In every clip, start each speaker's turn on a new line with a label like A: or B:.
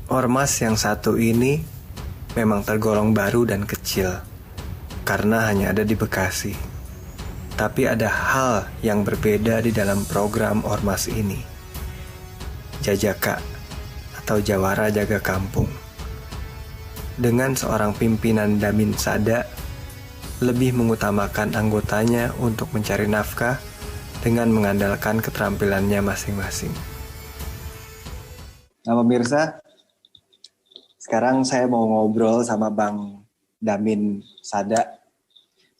A: Ormas yang satu ini memang tergolong baru dan kecil karena hanya ada di Bekasi. Tapi ada hal yang berbeda di dalam program Ormas ini. Jajaka atau Jawara Jaga Kampung. Dengan seorang pimpinan Damin Sada lebih mengutamakan anggotanya untuk mencari nafkah dengan mengandalkan keterampilannya masing-masing. Nah, pemirsa, sekarang saya mau ngobrol sama Bang Damin Sada,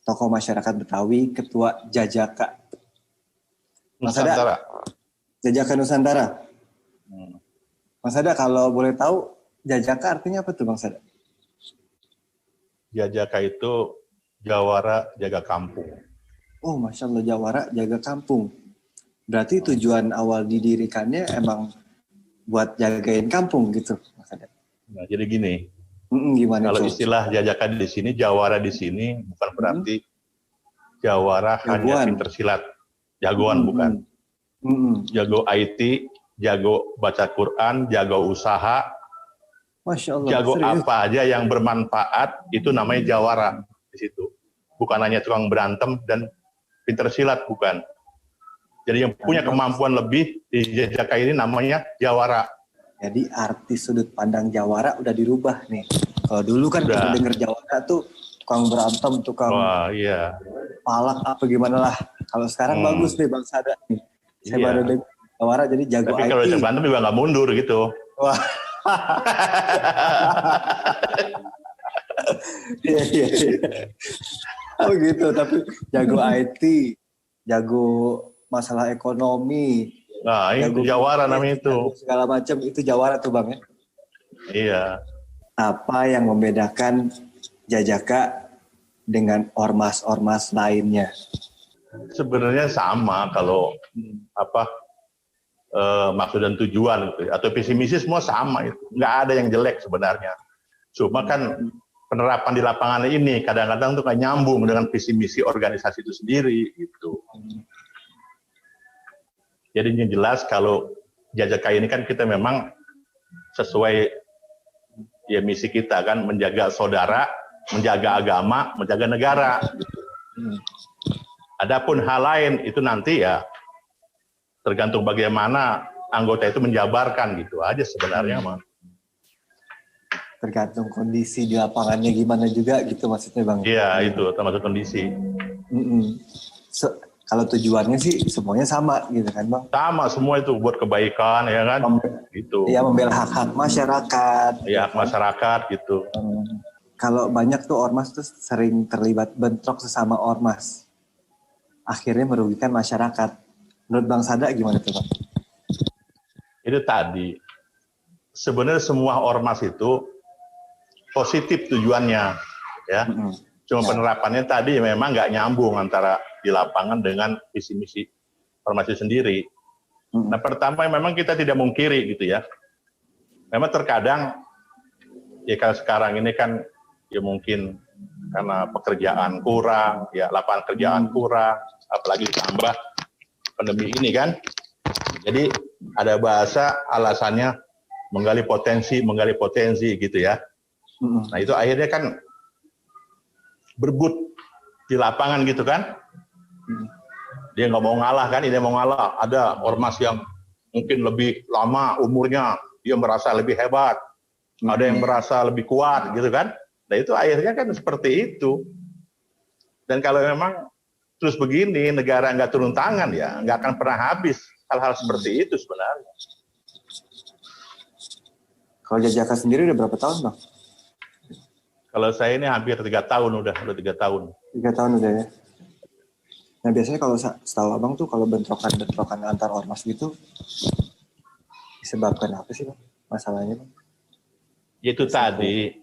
A: tokoh masyarakat Betawi, Ketua Jajaka. Mas Sada, Jajaka Nusantara. Mas Sada, kalau boleh tahu, Jajaka artinya apa tuh, Bang Sada?
B: Jajaka itu Jawara Jaga Kampung.
A: Oh, Masya Allah, Jawara Jaga Kampung. Berarti tujuan awal didirikannya emang buat jagain kampung gitu, Mas Sada?
B: Nah, jadi gini,
A: gimana
B: kalau
A: itu?
B: istilah Jajaka di sini, Jawara di sini bukan berarti Jawara hanya pinter silat, jagoan bukan. Jago IT, jago baca Quran, jago usaha,
A: Masya Allah,
B: jago
A: serius?
B: apa aja yang bermanfaat, itu namanya Jawara di situ. Bukan hanya tukang berantem dan pinter silat, bukan. Jadi yang punya kemampuan lebih di Jajaka ini namanya Jawara.
A: Jadi arti sudut pandang Jawara udah dirubah nih. Kalau dulu kan kita denger Jawara tuh tukang berantem, tukang palak apa gimana lah. Kalau sekarang bagus deh Bang Sada nih. Saya baru denger Jawara jadi jago
B: Tapi
A: IT.
B: kalau berantem juga nggak mundur gitu.
A: Wah. Iya. Oh gitu, tapi jago IT, jago masalah ekonomi.
B: Nah, itu Jawara namanya itu.
A: Segala macam itu Jawara tuh Bang ya?
B: Iya.
A: Apa yang membedakan Jajaka dengan ormas-ormas lainnya?
B: Sebenarnya sama kalau maksud dan tujuan gitu, atau visi misi semua sama itu. Nggak ada yang jelek sebenarnya. Cuma kan penerapan di lapangan ini kadang-kadang tuh nggak nyambung dengan visi misi organisasi itu sendiri gitu. Jadi yang jelas kalau Jajaka ini kan kita memang sesuai ya misi kita kan, menjaga saudara, menjaga agama, menjaga negara. Gitu. Adapun hal lain itu nanti ya tergantung bagaimana anggota itu menjabarkan gitu aja sebenarnya mah.
A: Tergantung kondisi di lapangannya gimana juga gitu maksudnya Bang.
B: Iya itu termasuk kondisi.
A: Kalau tujuannya sih semuanya sama gitu kan Bang?
B: Sama semua itu buat kebaikan ya kan. Gitu.
A: Iya membela hak-hak masyarakat.
B: Iya hak masyarakat gitu.
A: Kalau banyak tuh ormas tuh sering terlibat bentrok sesama ormas. Akhirnya merugikan masyarakat. Menurut Bang Sada gimana tuh Bang?
B: Itu tadi. Sebenarnya semua ormas itu positif tujuannya. Ya. Cuma penerapannya tadi memang nggak nyambung antara di lapangan dengan visi misi ormas itu sendiri. Nah pertama memang kita tidak mungkiri gitu ya. Memang terkadang ya kalau sekarang ini kan ya mungkin karena pekerjaan kurang, ya lapangan kerjaan kurang, apalagi ditambah pandemi ini kan. Jadi ada bahasa alasannya menggali potensi gitu ya. Nah itu akhirnya kan berebut di lapangan gitu kan. Dia nggak mau ngalah kan, ini mau ngalah. Ada ormas yang mungkin lebih lama umurnya, dia merasa lebih hebat. Ada yang merasa lebih kuat gitu kan. Nah itu akhirnya kan seperti itu. Dan kalau memang terus begini, negara nggak turun tangan ya, nggak akan pernah habis hal-hal seperti itu sebenarnya.
A: Kalau Jajaka sendiri udah berapa tahun Bang?
B: Kalau saya ini hampir 3 tahun udah 3 tahun.
A: 3 tahun udah ya. Nah biasanya kalau setahu Abang tuh kalau bentrokan antar ormas gitu disebabkan apa sih Bang masalahnya Bang?
B: Itu tadi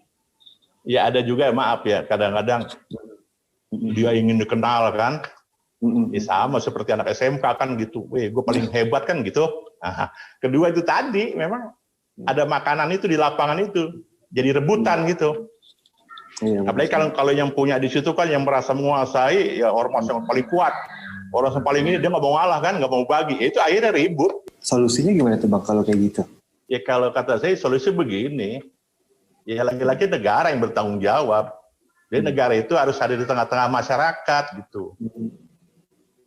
B: ya ada juga maaf ya kadang-kadang dia ingin dikenal kan. Ya sama seperti anak SMK kan gitu. Gue paling hebat kan gitu. Nah, kedua itu tadi memang ada makanan itu di lapangan itu jadi rebutan gitu. Iya, apalagi kalau yang punya di situ kan yang merasa menguasai ya ormas yang paling kuat. Orang yang paling ini dia nggak mau ngalah kan, nggak mau bagi. Itu akhirnya ribut.
A: Solusinya gimana tuh Bang kalau kayak gitu?
B: Ya kalau kata saya solusi begini, ya lagi-lagi negara yang bertanggung jawab. Jadi negara itu harus ada di tengah-tengah masyarakat gitu.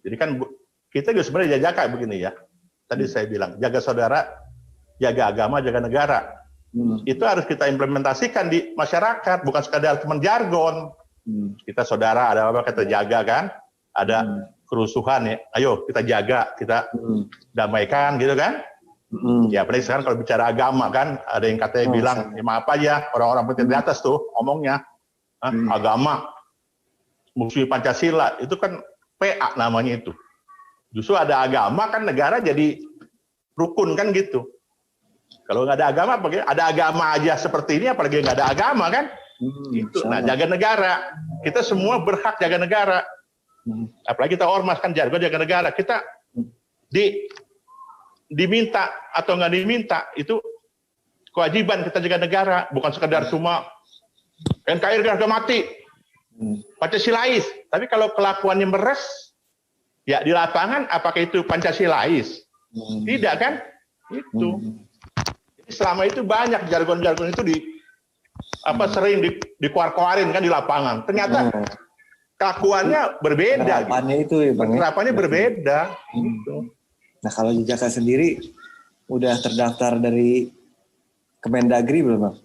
B: Jadi kan kita juga sebenarnya jajaka begini ya. Tadi saya bilang jaga saudara, jaga agama, jaga negara. Itu harus kita implementasikan di masyarakat, bukan sekadar cuma jargon. Kita saudara, ada apa kita jaga kan? Ada kerusuhan ya, ayo kita jaga, kita damaikan gitu kan? Ya apalagi sekarang kalau bicara agama kan, ada yang katanya bilang, ya maaf aja orang-orang penting di atas tuh ngomongnya, agama, musuh Pancasila, itu kan PA namanya itu. Justru ada agama kan negara jadi rukun kan gitu. Kalau nggak ada agama, ada agama aja seperti ini, apalagi nggak ada agama kan? Gitu. Nah, jaga negara. Kita semua berhak jaga negara. Apalagi kita ormas kan jargon jaga negara. Kita diminta atau nggak diminta itu kewajiban kita jaga negara, bukan sekedar cuma NKRI harga mati, Pancasilais. Tapi kalau kelakuannya meres, ya di lapangan apakah itu Pancasilais? Tidak kan? Itu. Selama itu banyak jargon-jargon itu sering dikuar-kuarin kan di lapangan. Ternyata kelakuannya berbeda.
A: Penerapannya gitu. Itu ya Bang.
B: Penerapannya berbeda. Gitu.
A: Nah kalau Jejaka sendiri udah terdaftar dari Kemendagri belum Bang?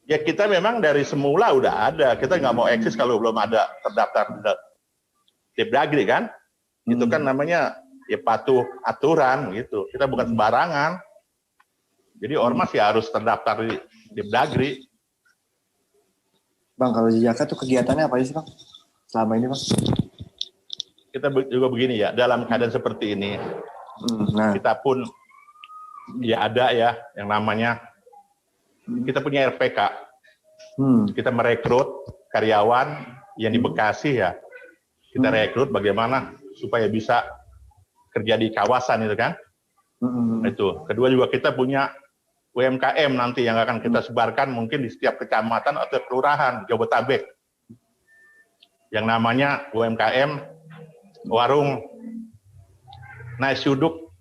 B: Ya kita memang dari semula udah ada. Kita nggak mau eksis kalau belum ada terdaftar di Depdagri kan. Itu kan namanya ya patuh aturan gitu. Kita bukan sembarangan. Jadi ormas ya harus terdaftar di Depdagri.
A: Bang, kalau Jejaka tuh kegiatannya apa aja sih Bang? Selama ini Bang?
B: Kita juga begini ya, dalam keadaan seperti ini, kita pun ya ada ya yang namanya, kita punya RPK. Kita merekrut karyawan yang di Bekasi ya. Kita rekrut bagaimana supaya bisa kerja di kawasan itu kan. Itu. Kedua juga kita punya UMKM nanti yang akan kita sebarkan mungkin di setiap kecamatan atau kelurahan Jabodetabek. Yang namanya UMKM warung nasi uduk,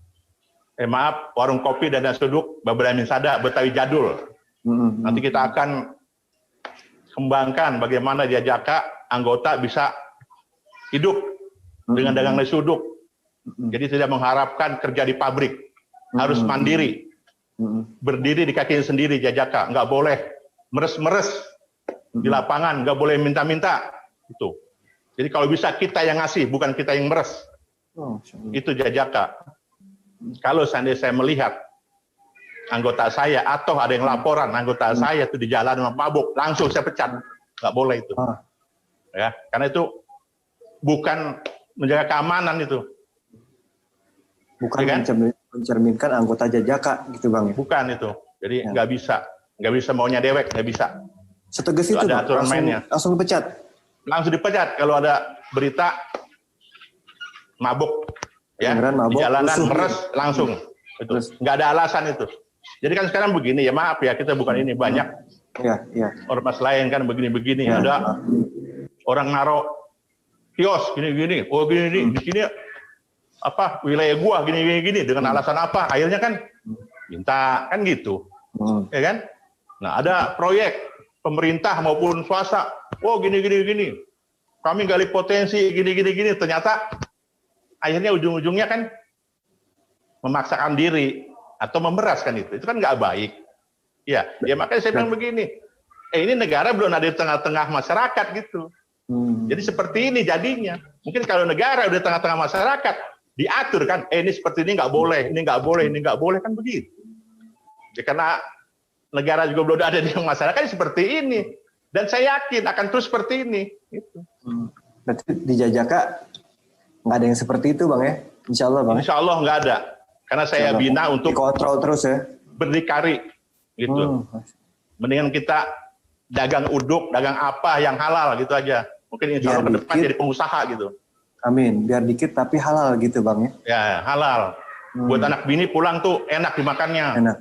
B: warung kopi dan nasi uduk Babalamin Sada Betawi Jadul. Nanti kita akan kembangkan bagaimana Jejaka anggota bisa hidup dengan dagang nasi uduk. Jadi tidak mengharapkan kerja di pabrik, harus mandiri. Berdiri di kakinya sendiri Jejaka, nggak boleh meres-meres di lapangan, nggak boleh minta-minta itu. Jadi kalau bisa kita yang ngasih, bukan kita yang meres. Itu Jejaka. Kalau seandainya saya melihat anggota saya atau ada yang laporan anggota saya itu di jalan mabuk, langsung saya pecat, nggak boleh itu. Ya, karena itu bukan menjaga keamanan itu.
A: Bukan
B: ya kan?
A: Mencerminkan anggota Jejaka gitu Bang.
B: Bukan itu. Jadi nggak bisa maunya dewek, nggak bisa.
A: Setegas itu
B: ada
A: Bang,
B: aturan mainnya.
A: Langsung dipecat.
B: Langsung dipecat kalau ada berita mabuk ya
A: mabuk,
B: di jalanan
A: rusuh,
B: meres langsung. Itu nggak ada alasan itu. Jadi kan sekarang begini ya, maaf ya, kita bukan ini banyak ormas lain kan begini-begini, ada orang naruh kios gini-gini, oh gini di sini wilayah gua gini dengan alasan apa? Akhirnya kan minta kan gitu, ya kan? Nah ada proyek pemerintah maupun swasta, oh gini, kami gali potensi gini, ternyata akhirnya ujung-ujungnya kan memaksakan diri atau memeraskan itu kan nggak baik. Ya makanya saya bilang begini, ini negara belum ada di tengah-tengah masyarakat gitu. Jadi seperti ini jadinya. Mungkin kalau negara udah di tengah-tengah masyarakat, diatur kan, ini seperti ini nggak boleh, ini nggak boleh, ini nggak boleh kan begitu. Ya, karena negara juga belum ada di masyarakat seperti ini, dan saya yakin akan terus seperti ini. Gitu.
A: Berarti di Jejaka nggak ada yang seperti itu Bang ya? Insya Allah Bang.
B: Insya Allah nggak ada, karena saya bina untuk
A: dikontrol terus ya.
B: Berdikari, gitu. Mendingan kita dagang uduk, dagang apa yang halal gitu aja. Mungkin insya Allah ke depan jadi pengusaha gitu.
A: Amin, biar dikit tapi halal gitu Bang ya.
B: Ya, halal. Buat anak bini pulang tuh enak dimakannya.
A: Enak.